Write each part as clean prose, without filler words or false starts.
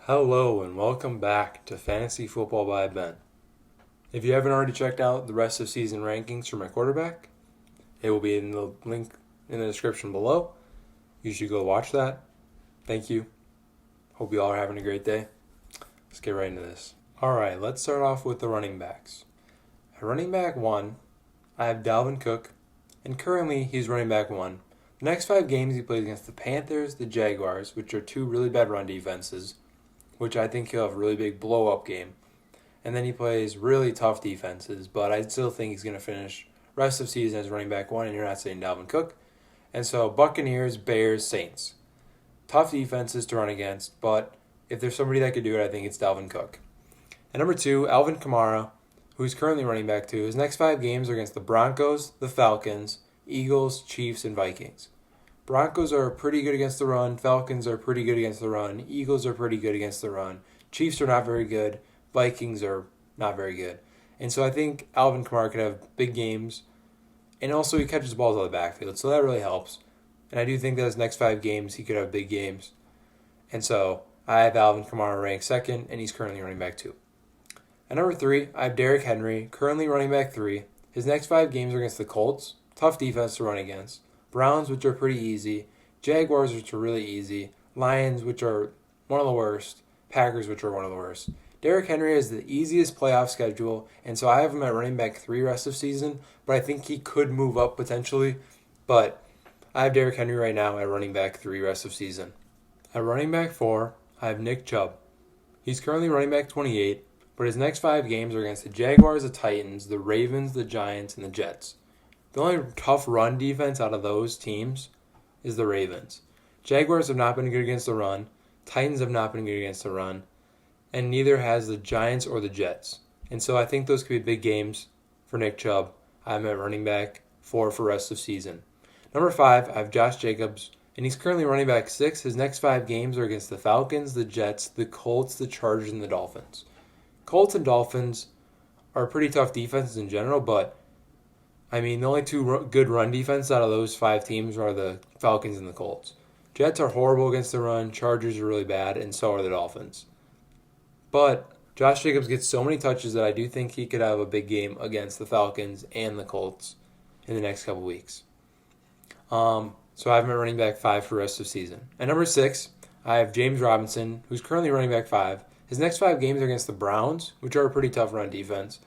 Hello and welcome back to Fantasy Football by Ben. If you haven't already checked out the rest of season rankings for my quarterback, it will be in the link in the description below. You should go watch that. Thank you. Hope you all are having a great day. Let's get right into this. Alright, let's start off with the running backs. At running back 1, I have Dalvin Cook, and currently he's running back 1. The next 5 games he plays against the Panthers, the Jaguars, which are 2 really bad run defenses, which I think he'll have a really big blow-up game. And then he plays really tough defenses, but I still think he's going to finish rest of season as running back 1, and you're not saying Dalvin Cook. And so Buccaneers, Bears, Saints. Tough defenses to run against, but if there's somebody that could do it, I think it's Dalvin Cook. And number 2, Alvin Kamera, who's currently running back 2. His next 5 games are against the Broncos, the Falcons, Eagles, Chiefs, and Vikings. Broncos are pretty good against the run. Falcons are pretty good against the run. Eagles are pretty good against the run. Chiefs are not very good. Vikings are not very good. And so I think Alvin Kamara could have big games. And also he catches balls out of the backfield, so that really helps. And I do think that his next 5 games he could have big games. And so I have Alvin Kamara ranked 2nd, and he's currently running back 2. At number 3, I have Derrick Henry, currently running back 3. His next 5 games are against the Colts. Tough defense to run against. Browns, which are pretty easy. Jaguars, which are really easy. Lions, which are one of the worst. Packers, which are one of the worst. Derrick Henry has the easiest playoff schedule, and so I have him at running back 3 rest of season, but I think he could move up potentially. But I have Derrick Henry right now at running back 3 rest of season. At running back 4, I have Nick Chubb. He's currently running back 28, but his next 5 games are against the Jaguars, the Titans, the Ravens, the Giants, and the Jets. The only tough run defense out of those teams is the Ravens. Jaguars have not been good against the run. Titans have not been good against the run. And neither has the Giants or the Jets. And so I think those could be big games for Nick Chubb. I'm at running back 4 for rest of season. Number 5, I have Josh Jacobs, and he's currently running back 6. His next 5 games are against the Falcons, the Jets, the Colts, the Chargers, and the Dolphins. Colts and Dolphins are pretty tough defenses in general, but I mean, the only 2 good run defenses out of those 5 teams are the Falcons and the Colts. Jets are horrible against the run, Chargers are really bad, and so are the Dolphins. But Josh Jacobs gets so many touches that I do think he could have a big game against the Falcons and the Colts in the next couple weeks. So I have him at running back 5 for the rest of the season. At number 6, I have James Robinson, who's currently running back 5. His next 5 games are against the Browns, which are a pretty tough run defense,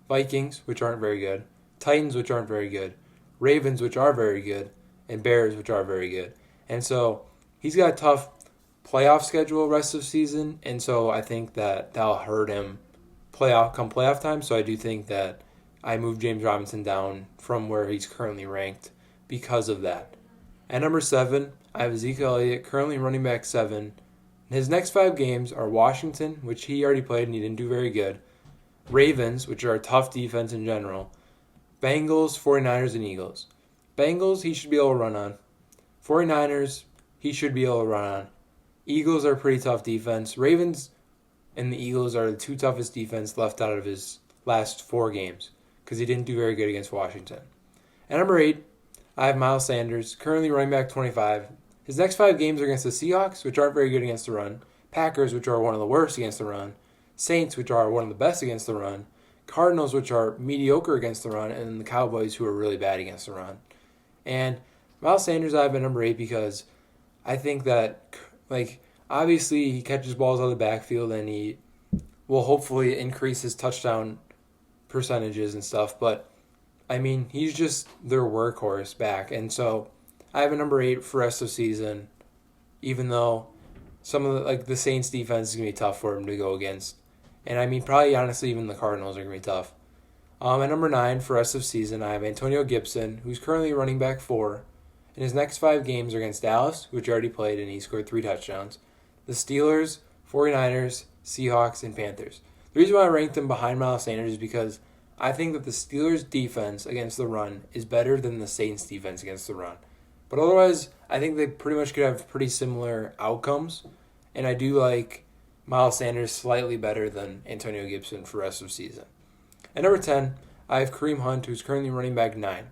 Vikings, which aren't very good, Titans, which aren't very good, Ravens, which are very good, and Bears, which are very good. And so he's got a tough playoff schedule rest of season, and so I think that that'll hurt him playoff time. So I do think that I move James Robinson down from where he's currently ranked because of that. At number 7, I have Ezekiel Elliot, currently running back 7. His next 5 games are Washington, which he already played and he didn't do very good, Ravens, which are a tough defense in general, Bengals, 49ers, and Eagles. Bengals, he should be able to run on. 49ers, he should be able to run on. Eagles are a pretty tough defense. Ravens and the Eagles are the 2 toughest defense left out of his last 4 games because he didn't do very good against Washington. At number 8, I have Miles Sanders, currently running back 25. His next 5 games are against the Seahawks, which aren't very good against the run, Packers, which are one of the worst against the run, Saints, which are one of the best against the run, Cardinals, which are mediocre against the run, and the Cowboys, who are really bad against the run. And Miles Sanders I have at number 8 because I think that, obviously he catches balls out of the backfield and he will hopefully increase his touchdown percentages and stuff. But, I mean, he's just their workhorse back. And so I have a number 8 for rest of season, even though some of the Saints defense is going to be tough for him to go against. And I mean, probably honestly, even the Cardinals are going to be tough. At number 9 for rest of season, I have Antonio Gibson, who's currently running back 4. And his next 5 games are against Dallas, which he already played, and he scored 3 touchdowns, the Steelers, 49ers, Seahawks, and Panthers. The reason why I ranked him behind Miles Sanders is because I think that the Steelers' defense against the run is better than the Saints' defense against the run. But otherwise, I think they pretty much could have pretty similar outcomes. And I do like Miles Sanders slightly better than Antonio Gibson for the rest of the season. At number 10, I have Kareem Hunt, who's currently running back 9.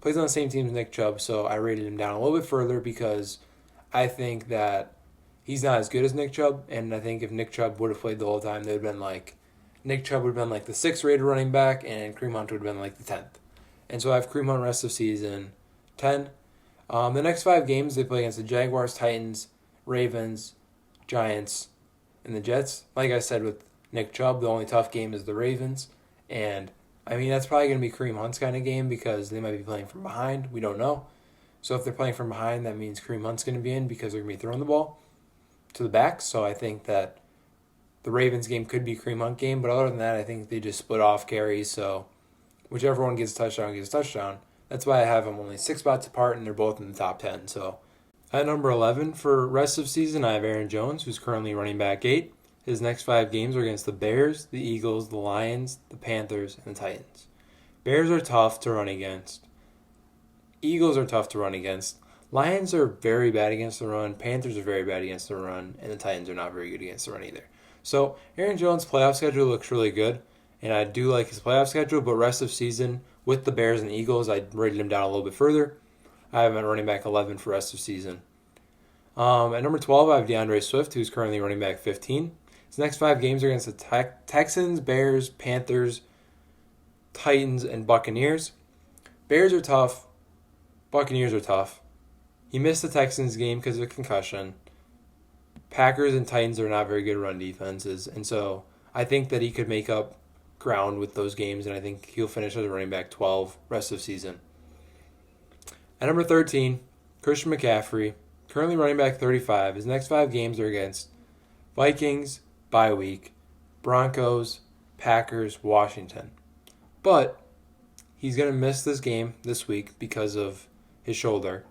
Plays on the same team as Nick Chubb, so I rated him down a little bit further because I think that he's not as good as Nick Chubb, and I think if Nick Chubb would have played the whole time, they'd have been like, Nick Chubb would have been like the 6th rated running back, and Kareem Hunt would have been like the 10th. And so I have Kareem Hunt rest of season 10. The next 5 games, they play against the Jaguars, Titans, Ravens, Giants, and the Jets. Like I said with Nick Chubb, the only tough game is the Ravens. And, I mean, that's probably going to be Kareem Hunt's kind of game because they might be playing from behind. We don't know. So if they're playing from behind, that means Kareem Hunt's going to be in because they're going to be throwing the ball to the back. So I think that the Ravens game could be Kareem Hunt game. But other than that, I think they just split off carries. So whichever one gets a touchdown gets a touchdown. That's why I have them only 6 spots apart, and they're both in the top 10. So at number 11 for rest of season, I have Aaron Jones, who's currently running back 8. His next 5 games are against the Bears, the Eagles, the Lions, the Panthers, and the Titans. Bears are tough to run against. Eagles are tough to run against. Lions are very bad against the run. Panthers are very bad against the run. And the Titans are not very good against the run either. So Aaron Jones' playoff schedule looks really good. And I do like his playoff schedule, but rest of season with the Bears and the Eagles, I rated him down a little bit further. I have him at running back 11 for rest of season. At number 12, I have DeAndre Swift, who's currently running back 15. His next 5 games are against the Texans, Bears, Panthers, Titans, and Buccaneers. Bears are tough. Buccaneers are tough. He missed the Texans game because of a concussion. Packers and Titans are not very good run defenses, and so I think that he could make up ground with those games, and I think he'll finish as a running back 12 rest of season. At number 13, Christian McCaffrey, currently running back 35. His next 5 games are against Vikings, bye week, Broncos, Packers, Washington. But he's going to miss this game this week because of his shoulder.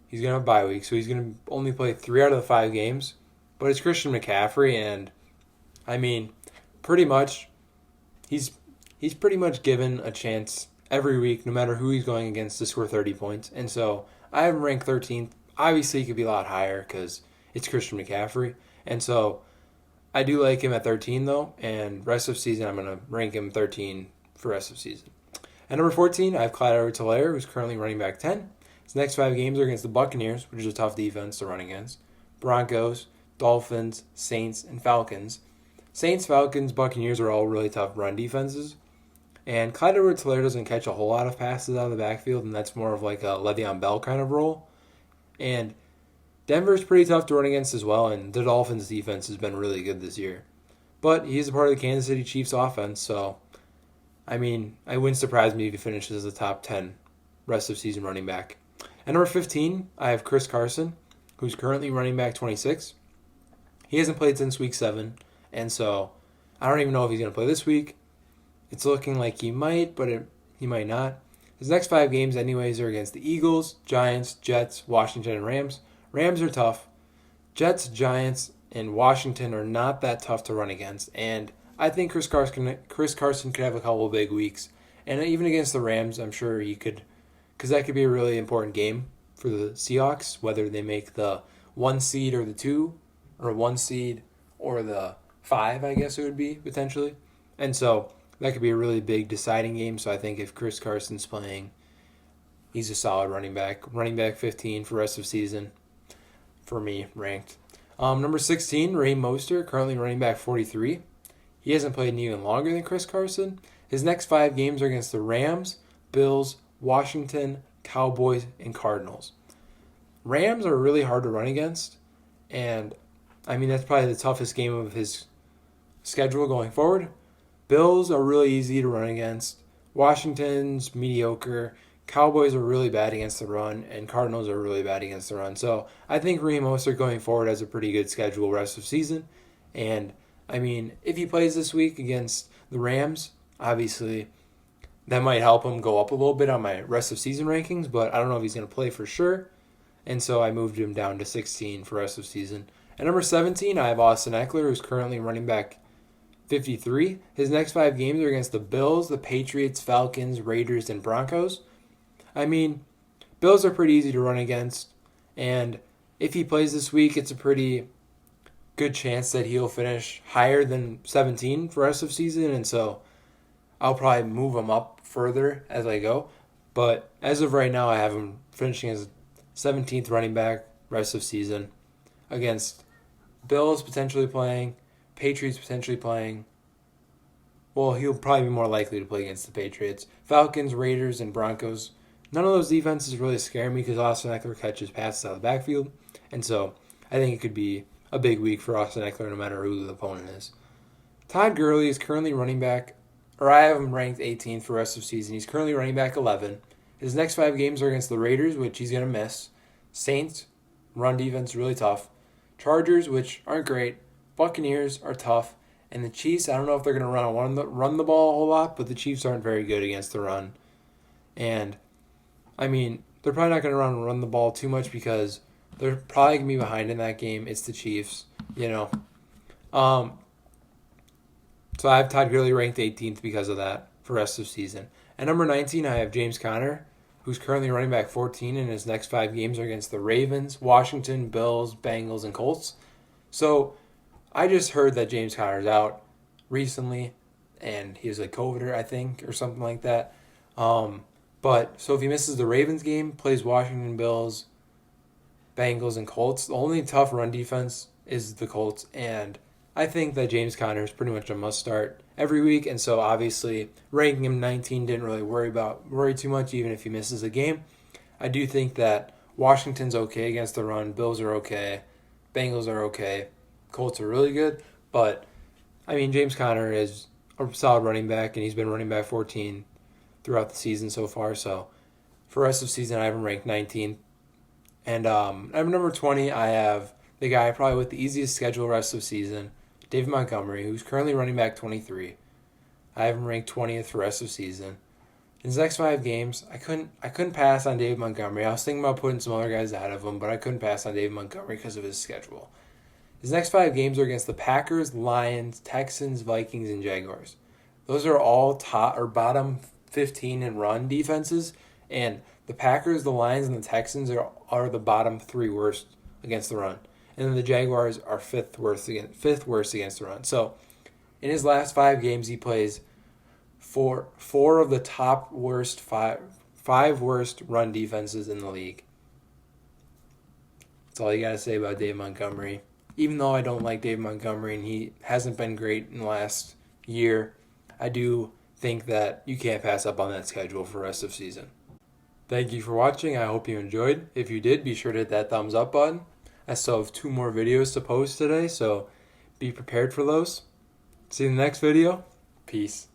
He's going to have bye week, so he's going to only play 3 out of the 5 games. But it's Christian McCaffrey, and I mean, pretty much, he's pretty much given a chance every week, no matter who he's going against, to score 30 points. And so I have him ranked 13th. Obviously, he could be a lot higher because it's Christian McCaffrey. And so I do like him at 13, though. And rest of season, I'm going to rank him 13 for rest of season. At number 14, I have Clyde Edwards-Helaire, who's currently running back 10. His next 5 games are against the Buccaneers, which is a tough defense to run against, Broncos, Dolphins, Saints, and Falcons. Saints, Falcons, Buccaneers are all really tough run defenses. And Clyde Edwards-Helaire doesn't catch a whole lot of passes out of the backfield, and that's more of like a Le'Veon Bell kind of role. And Denver's pretty tough to run against as well, and the Dolphins' defense has been really good this year. But he's a part of the Kansas City Chiefs offense, so I mean, it wouldn't surprise me if he finishes as a top 10 rest of season running back. At number 15, I have Chris Carson, who's currently running back 26. He hasn't played since week 7, and so I don't even know if he's going to play this week. It's looking like he might, but he might not. His next 5 games anyways are against the Eagles, Giants, Jets, Washington, and Rams. Rams are tough. Jets, Giants, and Washington are not that tough to run against, and I think Chris Carson could have a couple of big weeks. And even against the Rams, I'm sure he could, because that could be a really important game for the Seahawks, whether they make the 1 seed or the 2, or 1 seed or the 5, I guess it would be, potentially. And so that could be a really big deciding game. So I think if Chris Carson's playing, he's a solid running back. Running back 15 for rest of season for me, ranked. Number 16, Raheem Mostert, currently running back 43. He hasn't played even longer than Chris Carson. His next 5 games are against the Rams, Bills, Washington, Cowboys, and Cardinals. Rams are really hard to run against, and I mean that's probably the toughest game of his schedule going forward. Bills are really easy to run against. Washington's mediocre. Cowboys are really bad against the run, and Cardinals are really bad against the run. So I think Raheem Mostert going forward has a pretty good schedule rest of season. And I mean, if he plays this week against the Rams, obviously that might help him go up a little bit on my rest of season rankings, but I don't know if he's going to play for sure. And so I moved him down to 16 for rest of season. At number 17, I have Austin Ekeler, who's currently running back 53. His next 5 games are against the Bills, the Patriots, Falcons, Raiders, and Broncos. I mean, Bills are pretty easy to run against, and if he plays this week, it's a pretty good chance that he'll finish higher than 17 for the rest of the season, and so I'll probably move him up further as I go. But as of right now, I have him finishing as 17th running back rest of season against Bills potentially playing, Patriots potentially playing. Well, he'll probably be more likely to play against the Patriots. Falcons, Raiders, and Broncos. None of those defenses really scare me because Austin Ekeler catches passes out of the backfield. And so I think it could be a big week for Austin Ekeler no matter who the opponent is. Todd Gurley is currently running back, or I have him ranked 18th for the rest of the season. He's currently running back 11. His next 5 games are against the Raiders, which he's going to miss. Saints, run defense really tough. Chargers, which aren't great. Buccaneers are tough. And the Chiefs, I don't know if they're going to run the ball a whole lot, but the Chiefs aren't very good against the run. And, I mean, they're probably not going to run the ball too much because they're probably going to be behind in that game. It's the Chiefs, you know. So I have Todd Gurley ranked 18th because of that for the rest of the season. At number 19, I have James Conner, who's currently running back 14, and his next 5 games are against the Ravens, Washington, Bills, Bengals, and Colts. So I just heard that James Conner's out recently, and he was a COVID, I think, or something like that. But so if he misses the Ravens game, plays Washington, Bills, Bengals, and Colts, the only tough run defense is the Colts, and I think that James Conner is pretty much a must start every week, and so obviously ranking him 19 didn't really worry too much even if he misses a game. I do think that Washington's okay against the run, Bills are okay, Bengals are okay, Colts are really good, but I mean James Conner is a solid running back, and he's been running back 14 throughout the season so far. So for the rest of the season, I have him ranked 19th, and at number 20, I have the guy probably with the easiest schedule the rest of the season, David Montgomery, who's currently running back 23. I have him ranked 20th for the rest of the season. In his next 5 games, I couldn't pass on David Montgomery. I was thinking about putting some other guys ahead of him, but I couldn't pass on David Montgomery because of his schedule. His next 5 games are against the Packers, Lions, Texans, Vikings, and Jaguars. Those are all top or bottom 15 in run defenses, and the Packers, the Lions, and the Texans are the bottom 3 worst against the run. And then the Jaguars are fifth worst against the run. So in his last 5 games, he plays four of the top worst five worst run defenses in the league. That's all you got to say about Dave Montgomery. Even though I don't like Dave Montgomery and he hasn't been great in the last year, I do think that you can't pass up on that schedule for the rest of the season. Thank you for watching. I hope you enjoyed. If you did, be sure to hit that thumbs up button. I still have 2 more videos to post today, so be prepared for those. See you in the next video. Peace.